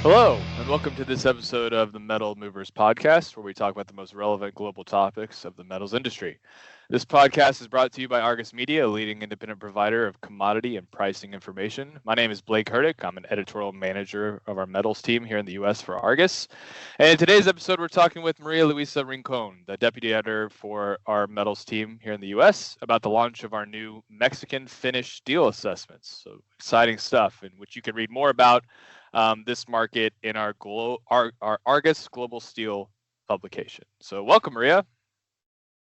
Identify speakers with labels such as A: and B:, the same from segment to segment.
A: Hello, and welcome to this episode of the Metal Movers Podcast, where we talk about the most relevant global topics of the metals industry. This podcast is brought to you by Argus Media, a leading independent provider of commodity and pricing information. My name is Blake Hurtik. I'm an editorial manager of our metals team here in the U.S. for Argus. And in today's episode, we're talking with Marialuisa Rincon, the deputy editor for our metals team here in the U.S., about the launch of our new Mexican finished steel assessments. So exciting stuff, in which you can read more about this market in our Argus Global Steel publication. So welcome, Maria.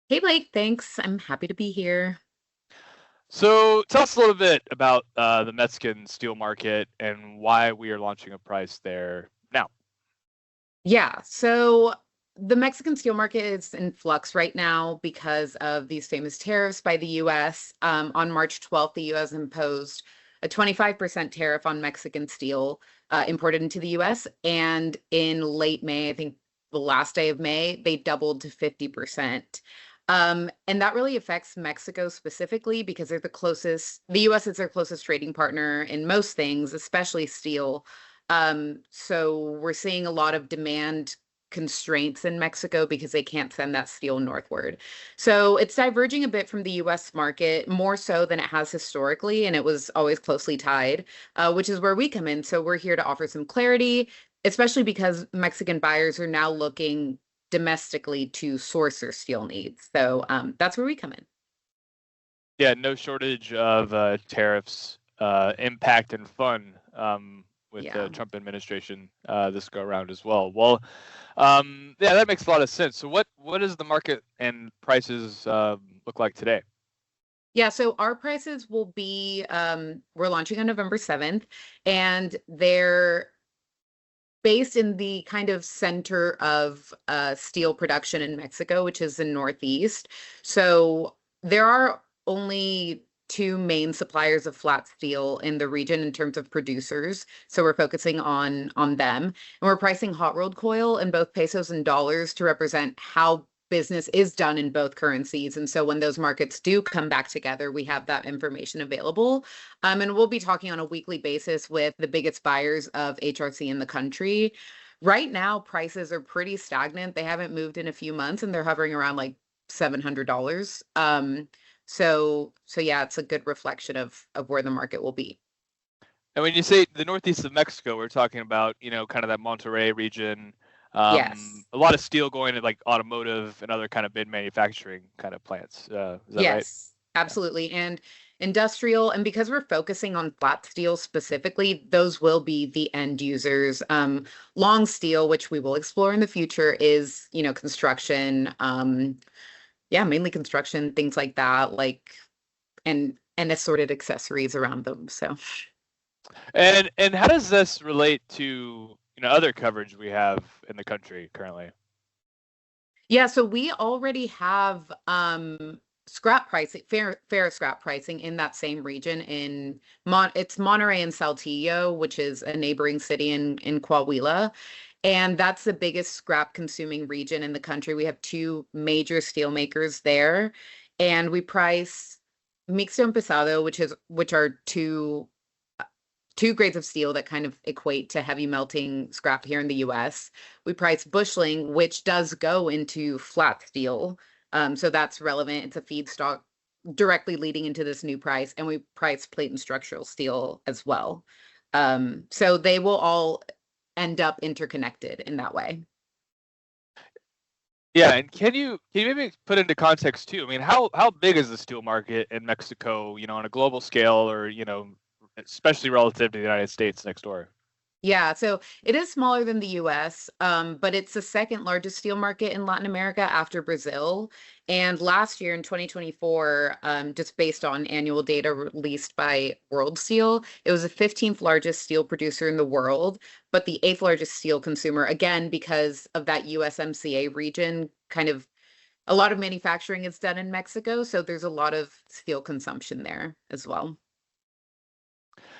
B: Hey Blake, thanks. I'm happy to be here.
A: So tell us a little bit about the Mexican steel market and why we are launching a price there now.
B: Yeah, so the Mexican steel market is in flux right now because of these famous tariffs by the US. On March 12th, the US imposed a 25% tariff on Mexican steel imported into the US. And in late May, I think the last day of May, they doubled to 50%. And that really affects Mexico specifically because they're the US is their closest trading partner in most things, especially steel. So we're seeing a lot of demand constraints in Mexico because they can't send that steel northward. So it's diverging a bit from the US market, more so than it has historically, and it was always closely tied, which is where we come in. So we're here to offer some clarity, especially because Mexican buyers are now looking domestically to source their steel needs. So that's where we come in.
A: Yeah, no shortage of tariffs, impact, and fun with the Trump administration this go around as well. Well, yeah, that makes a lot of sense. So what does the market and prices look like today?
B: Yeah, so our prices will be, we're launching on November 7th, and they're based in the kind of center of steel production in Mexico, which is the Northeast. So there are only two main suppliers of flat steel in the region in terms of producers. So we're focusing on them. And we're pricing hot rolled coil in both pesos and dollars to represent how business is done in both currencies. And so when those markets do come back together, we have that information available. And we'll be talking on a weekly basis with the biggest buyers of HRC in the country. Right now, prices are pretty stagnant. They haven't moved in a few months and they're hovering around like $700. So yeah, it's a good reflection of where the market will be.
A: And when you say the northeast of Mexico, we're talking about, kind of that Monterrey region.
B: Yes.
A: A lot of steel going to like automotive and other kind of manufacturing kind of plants. Is that right?
B: Yes, absolutely. And industrial, and because we're focusing on flat steel specifically, those will be the end users. Long steel, which we will explore in the future, is, construction. Yeah, mainly construction, things like that, and assorted accessories around them. So
A: And how does this relate to other coverage we have in the country currently?
B: yeah, so we already have scrap pricing, fair scrap pricing in that same region it's Monterrey and Saltillo, which is a neighboring city in Coahuila. And that's the biggest scrap consuming region in the country. We have two major steel makers there, and we price mixto and pesado, which are two grades of steel that kind of equate to heavy melting scrap here in the US. We price busheling, which does go into flat steel. So that's relevant. It's a feedstock directly leading into this new price. And we price plate and structural steel as well. So they will all end up interconnected in that way.
A: Yeah, and can you maybe put into context too? I mean, how big is the steel market in Mexico, on a global scale, or especially relative to the United States next door?
B: Yeah, so it is smaller than the US, but it's the second largest steel market in Latin America after Brazil. And last year in 2024, just based on annual data released by World Steel, it was the 15th largest steel producer in the world, but the 8th largest steel consumer, again, because of that USMCA region, kind of a lot of manufacturing is done in Mexico. So there's a lot of steel consumption there as well.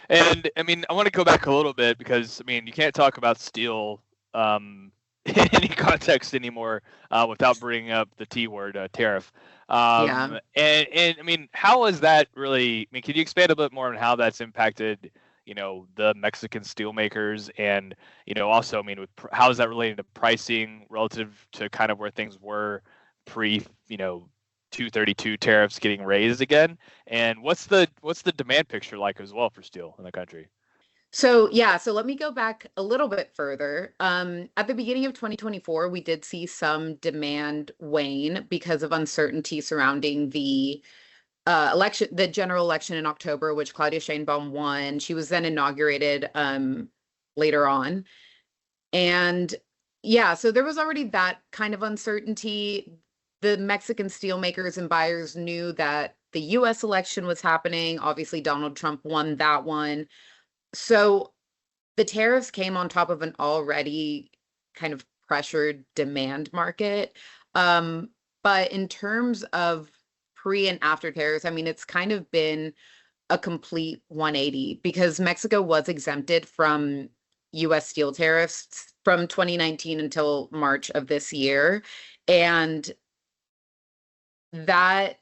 A: And I mean, I want to go back a little bit because I mean, you can't talk about steel in any context anymore without bringing up the T word, tariff.
B: Yeah.
A: And I mean, how is that really? I mean, can you expand a bit more on how that's impacted, the Mexican steelmakers, and also, I mean, how is that related to pricing relative to kind of where things were pre 232 tariffs getting raised again, and what's the demand picture like as well for steel in the country?
B: So let me go back a little bit further. At the beginning of 2024, we did see some demand wane because of uncertainty surrounding the election, the general election in October, which Claudia Sheinbaum won. She was then inaugurated later on. And so there was already that kind of uncertainty. The Mexican steelmakers and buyers knew that the US election was happening. Obviously, Donald Trump won that one. So the tariffs came on top of an already kind of pressured demand market. But in terms of pre and after tariffs, I mean, it's kind of been a complete 180 because Mexico was exempted from US steel tariffs from 2019 until March of this year. And that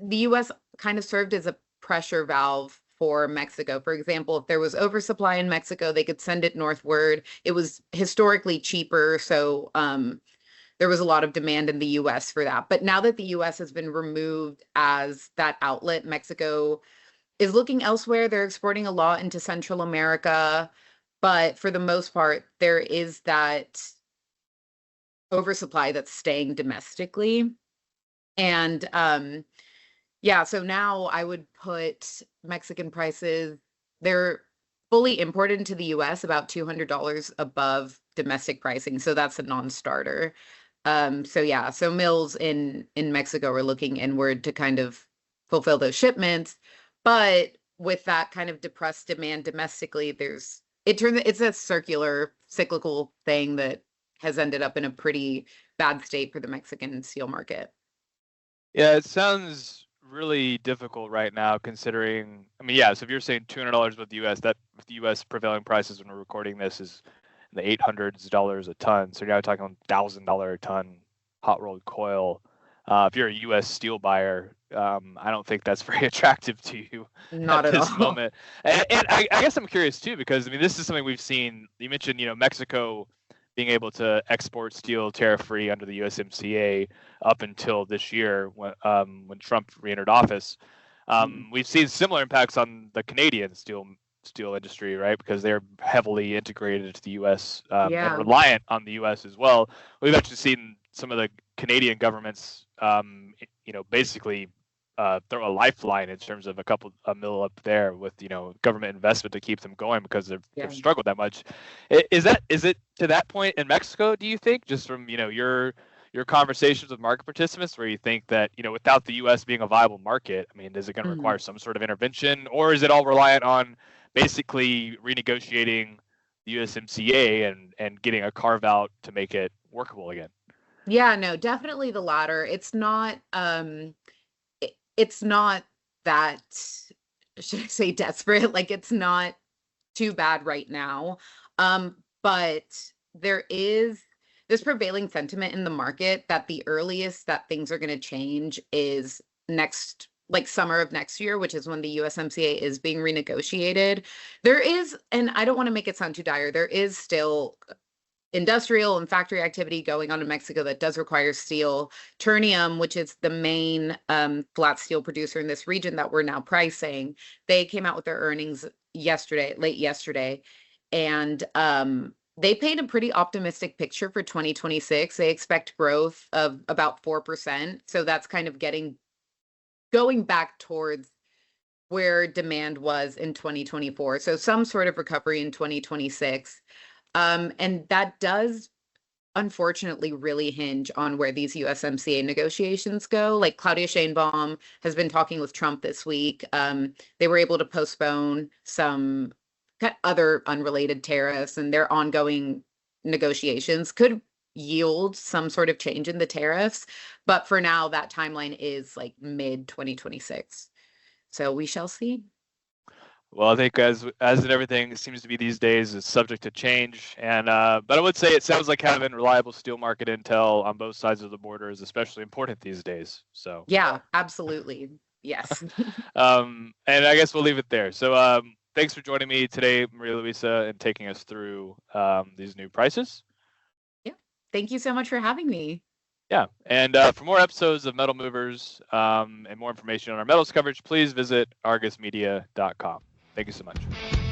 B: the US kind of served as a pressure valve for Mexico. For example, if there was oversupply in Mexico, they could send it northward. It was historically cheaper, so there was a lot of demand in the US for that. But now that the US has been removed as that outlet, Mexico is looking elsewhere. They're exporting a lot into Central America, but for the most part, there is that oversupply that's staying domestically. And so now I would put Mexican prices, they're fully imported into the US about $200 above domestic pricing. So that's a non-starter. So mills in Mexico are looking inward to kind of fulfill those shipments. But with that kind of depressed demand domestically, it's a circular cyclical thing that has ended up in a pretty bad state for the Mexican steel market.
A: Yeah, it sounds really difficult right now considering, I mean, so if you're saying $200 with the US, that with the US prevailing prices when we're recording this is in the $800s a ton. So you're now talking $1,000 a ton hot rolled coil. If you're a US steel buyer, I don't think that's very attractive to you
B: Not
A: at
B: at
A: this
B: all.
A: moment. And I guess I'm curious too, because I mean, this is something we've seen. You mentioned, Mexico being able to export steel tariff-free under the USMCA up until this year when Trump re-entered office. We've seen similar impacts on the Canadian steel industry, right? Because they're heavily integrated to the U.S. And reliant on the U.S. as well. We've actually seen some of the Canadian governments, basically throw a lifeline in terms of a mill up there with government investment to keep them going because they've struggled that much. Is it to that point in Mexico? Do you think, just from your conversations with market participants, where you think that without the U.S. being a viable market, I mean, is it going to require some sort of intervention, or is it all reliant on basically renegotiating the USMCA and getting a carve out to make it workable again?
B: Yeah, no, definitely the latter. It's not that, should I say, desperate? Like, it's not too bad right now. But there is this prevailing sentiment in the market that the earliest that things are going to change is summer of next year, which is when the USMCA is being renegotiated. There is, and I don't want to make it sound too dire, there is still industrial and factory activity going on in Mexico that does require steel. Ternium, which is the main flat steel producer in this region that we're now pricing, they came out with their earnings late yesterday, and they paint a pretty optimistic picture for 2026. They expect growth of about 4%. So that's kind of going back towards where demand was in 2024. So some sort of recovery in 2026. And that does unfortunately really hinge on where these USMCA negotiations go. Like, Claudia Sheinbaum has been talking with Trump this week. They were able to postpone some other unrelated tariffs, and their ongoing negotiations could yield some sort of change in the tariffs. But for now, that timeline is like mid 2026. So we shall see.
A: Well, I think as in everything, it seems to be these days is subject to change. And but I would say it sounds like having reliable steel market intel on both sides of the border is especially important these days. So
B: yeah, absolutely. Yes.
A: And I guess we'll leave it there. So thanks for joining me today, Marialuisa, and taking us through these new prices.
B: Yeah. Thank you so much for having me.
A: Yeah. And for more episodes of Metal Movers and more information on our metals coverage, please visit argusmedia.com. Thank you so much.